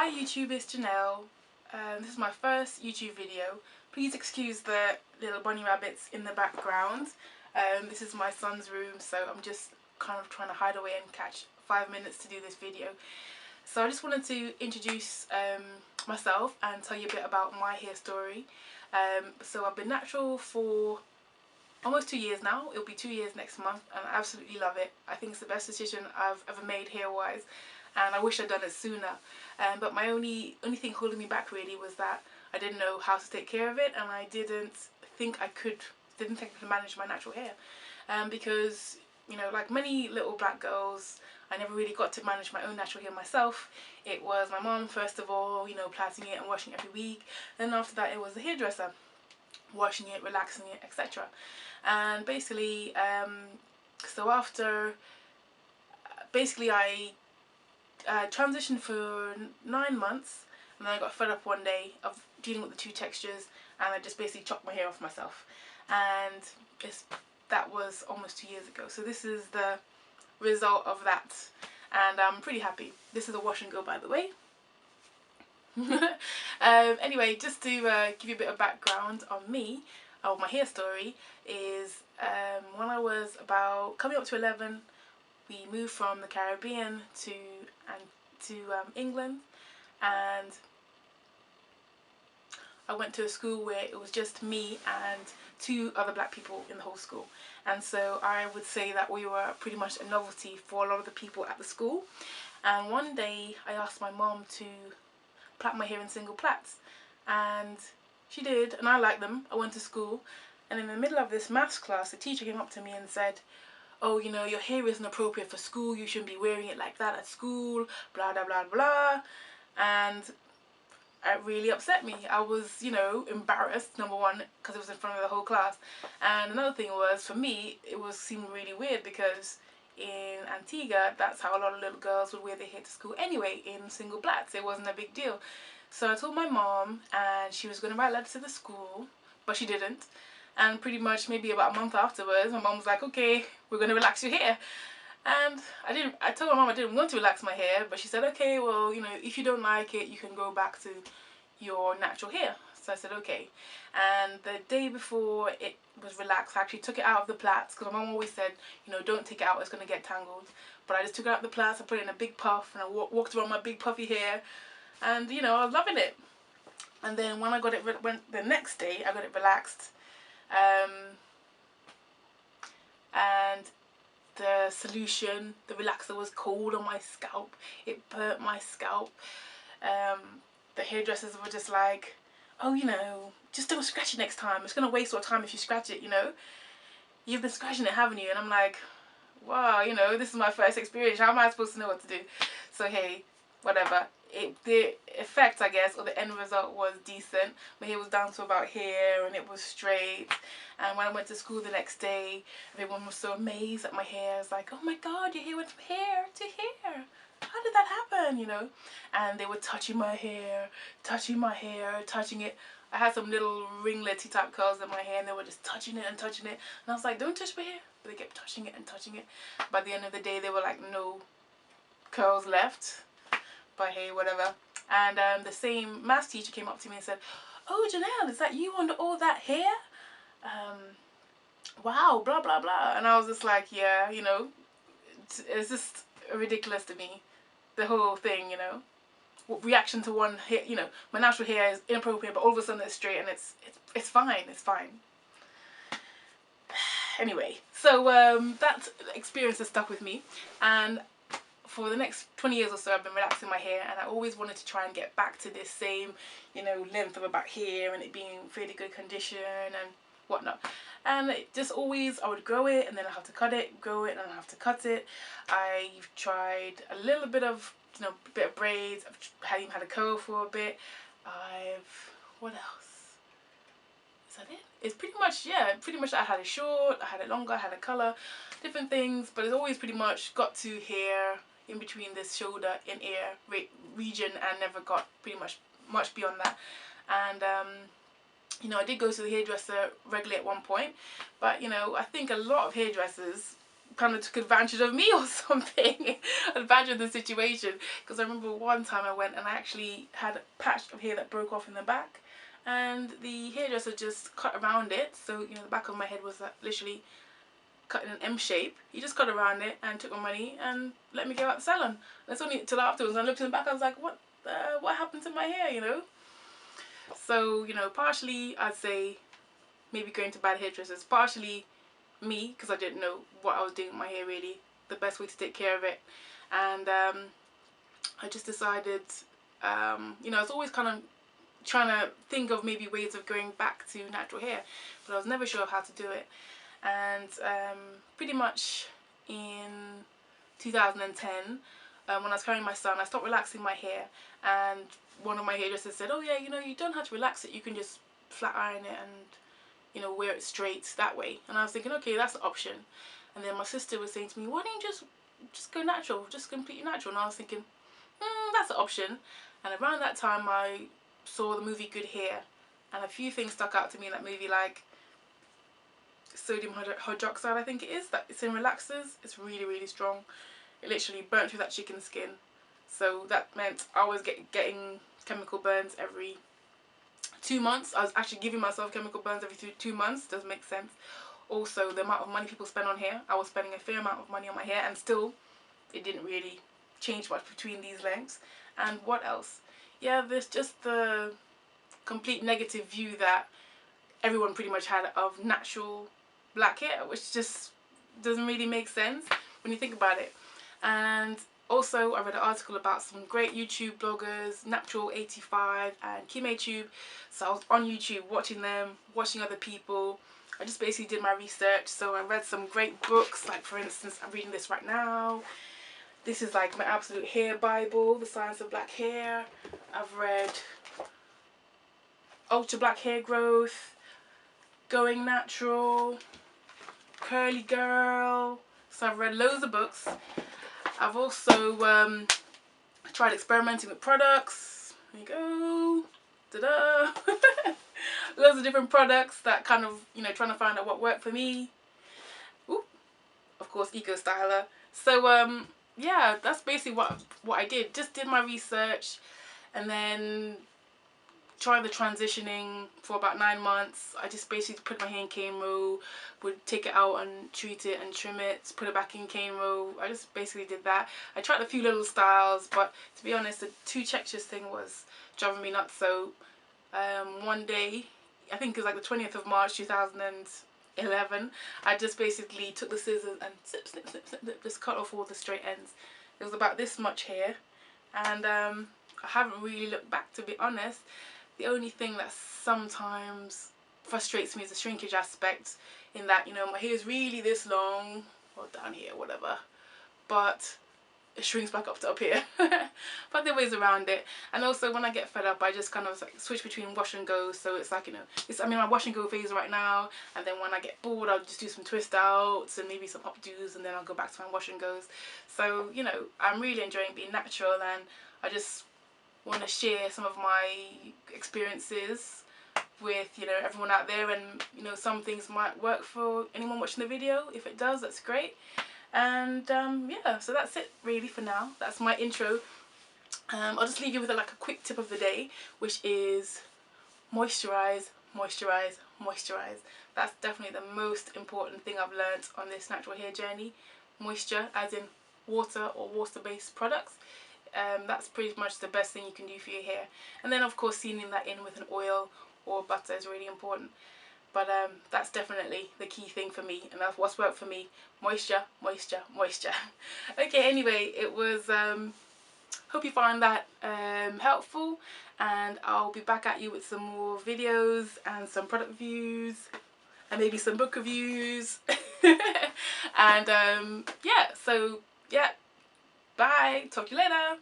Hi YouTube, it's Janelle. This is my first YouTube video. Please excuse the little bunny rabbits in the background. This is my son's room, so I'm just kind of trying to hide away and catch 5 minutes to do this video. So I just wanted to introduce myself and tell you a bit about my hair story. So I've been natural for almost 2 years now. It'll be 2 years next month, and I absolutely love it. I think it's the best decision I've ever made hair-wise, and I wish I'd done it sooner. But my only thing holding me back really was that I didn't know how to take care of it, and I didn't think I could manage my natural hair. Because, you know, like many little black girls, I never really got to manage my own natural hair myself. It was my mom first of all, you know, plaiting it and washing it every week. Then after that it was the hairdresser, washing it, relaxing it, etc. And basically, so after, I transitioned for 9 months, and then I got fed up one day of dealing with the two textures, and I just basically chopped my hair off myself. And that was almost 2 years ago. So this is the result of that, and I'm pretty happy. This is a wash and go, by the way. Anyway, just to give you a bit of background on me, or my hair story, is when I was about coming up to 11, we moved from the Caribbean to England, and I went to a school where it was just me and 2 other black people in the whole school. And so I would say that we were pretty much a novelty for a lot of the people at the school. And one day I asked my mom to plait my hair in single plaits, and she did, and I liked them. I went to school, and in the middle of this maths class, the teacher came up to me and said, "Oh, you know, your hair isn't appropriate for school, you shouldn't be wearing it like that at school, blah blah blah blah." And it really upset me. I was, you know, embarrassed, number one, because it was in front of the whole class, and another thing was, for me, it seemed really weird because in Antigua, that's how a lot of little girls would wear their hair to school anyway, in single plaits. It wasn't a big deal. So I told my mom, and she was going to write a letter to the school, but she didn't. And pretty much maybe about a month afterwards, my mom was like, "Okay, we're going to relax your hair." And I told my mom I didn't want to relax my hair, but she said, "Okay, well, you know, if you don't like it, you can go back to your natural hair." So I said, okay. And the day before it was relaxed, I actually took it out of the plaits, because my mom always said, you know, don't take it out, it's going to get tangled. But I just took it out of the plaits, I put it in a big puff, and I walked around my big puffy hair, and, you know, I was loving it. And then when I got it, the next day, I got it relaxed, and the solution, the relaxer, was cold on my scalp. It burnt my scalp. The hairdressers were just like, "Oh, you know, just don't scratch it next time. It's going to waste your time if you scratch it, you know. You've been scratching it, haven't you?" And I'm like, wow, you know, this is my first experience. How am I supposed to know what to do? So, hey, whatever. The effect, I guess, or the end result was decent. My hair was down to about here, and it was straight. And when I went to school the next day, everyone was so amazed at my hair. It's like, "Oh my God, your hair went from hair to here. How did that happen?" You know? And they were touching my hair, touching it. I had some little ringlety type curls in my hair, and they were just touching it and touching it. And I was like, "Don't touch my hair." But they kept touching it and touching it. By the end of the day, there were like no curls left. But hey, whatever. And the same maths teacher came up to me and said, "Oh, Janelle, is that you under all that hair? Wow, blah blah blah." And I was just like, yeah, you know, it's just ridiculous to me, the whole thing, you know. Reaction to one hair, you know, my natural hair is inappropriate, but all of a sudden it's straight, and it's fine, it's fine. Anyway, so that experience has stuck with me, and for the next 20 years or so, I've been relaxing my hair, and I always wanted to try and get back to this same, you know, length of about here, and it being fairly good condition and whatnot. And it just always, I would grow it, and then I have to cut it, grow it, and I have to cut it. I've tried a little bit of, you know, a bit of braids. I've even had a curl for a bit. What else? Is that it? It's pretty much, yeah, pretty much I had it short, I had it longer, I had a colour, different things, but it's always pretty much got to here, in between this shoulder and ear region, and never got pretty much beyond that. And you know, I did go to the hairdresser regularly at one point, but you know, I think a lot of hairdressers kind of took advantage of me or something. Advantage of the situation, because I remember one time I went and I actually had a patch of hair that broke off in the back, and the hairdresser just cut around it, so you know the back of my head was like literally cut in an M shape. He just cut around it and took my money and let me go out the salon. And it's only till afterwards I looked in the back, I was like, what happened to my hair, you know? So, you know, partially I'd say maybe going to bad hairdressers, partially me, because I didn't know what I was doing with my hair really, the best way to take care of it. And I just decided, you know, I was always kind of trying to think of maybe ways of going back to natural hair, but I was never sure of how to do it. And pretty much in 2010, when I was carrying my son, I stopped relaxing my hair, and one of my hairdressers said, oh yeah, you know, you don't have to relax it, you can just flat iron it and, you know, wear it straight that way. And I was thinking, okay, that's an option. And then my sister was saying to me, why don't you just go natural, just completely natural? And I was thinking, that's an option. And around that time I saw the movie Good Hair, and a few things stuck out to me in that movie, like sodium hydroxide, I think it is, that it's in relaxers. It's really, really strong. It literally burnt through that chicken skin, so that meant I was getting chemical burns every 2 months. I was actually giving myself chemical burns every 2 months. Doesn't make sense. Also, the amount of money people spend on hair, I was spending a fair amount of money on my hair, and still it didn't really change much between these lengths. And what else? Yeah, there's just the complete negative view that everyone pretty much had of natural black hair, which just doesn't really make sense when you think about it. And also I read an article about some great YouTube bloggers, Natural85 and KimmayTube. So I was on YouTube watching them, watching other people. I just basically did my research. So I read some great books, like for instance, I'm reading this right now. This is like my absolute hair bible, The Science of Black Hair. I've read Ultra Black Hair Growth, Going Natural, Curly Girl. So I've read loads of books. I've also tried experimenting with products. There you go. Ta-da! Loads of different products that kind of, you know, trying to find out what worked for me. Ooh, of course, Eco Styler. So yeah, that's basically what I did. Just did my research, and then tried the transitioning for about 9 months. I just basically put my hair in cane row, would take it out and treat it and trim it, put it back in cane row. I just basically did that. I tried a few little styles, but to be honest, the 2 textures thing was driving me nuts. So one day, I think it was like the 20th of March 2011, I just basically took the scissors and snip, snip, snip, snip, snip, just cut off all the straight ends. It was about this much hair, and I haven't really looked back, to be honest. The only thing that sometimes frustrates me is the shrinkage aspect, in that, you know, my hair is really this long, or down here, whatever, but it shrinks back up to up here. But there are ways around it. And also when I get fed up, I just kind of like switch between wash and go. So it's like, you know, I'm in my wash and go phase right now, and then when I get bored, I'll just do some twist outs and maybe some updos, and then I'll go back to my wash and goes. So, you know, I'm really enjoying being natural, and I just want to share some of my experiences with, you know, everyone out there. And, you know, some things might work for anyone watching the video. If it does, that's great. And yeah, so that's it really for now. That's my intro. I'll just leave you with like a quick tip of the day, which is moisturize, moisturize, moisturize. That's definitely the most important thing I've learned on this natural hair journey. Moisture, as in water or water-based products. That's pretty much the best thing you can do for your hair. And then of course seasoning that in with an oil or butter is really important. But that's definitely the key thing for me, and that's what's worked for me. Moisture, moisture, moisture. Okay, anyway, it was, hope you found that helpful, and I'll be back at you with some more videos and some product reviews and maybe some book reviews. And yeah, so yeah, bye, talk to you later.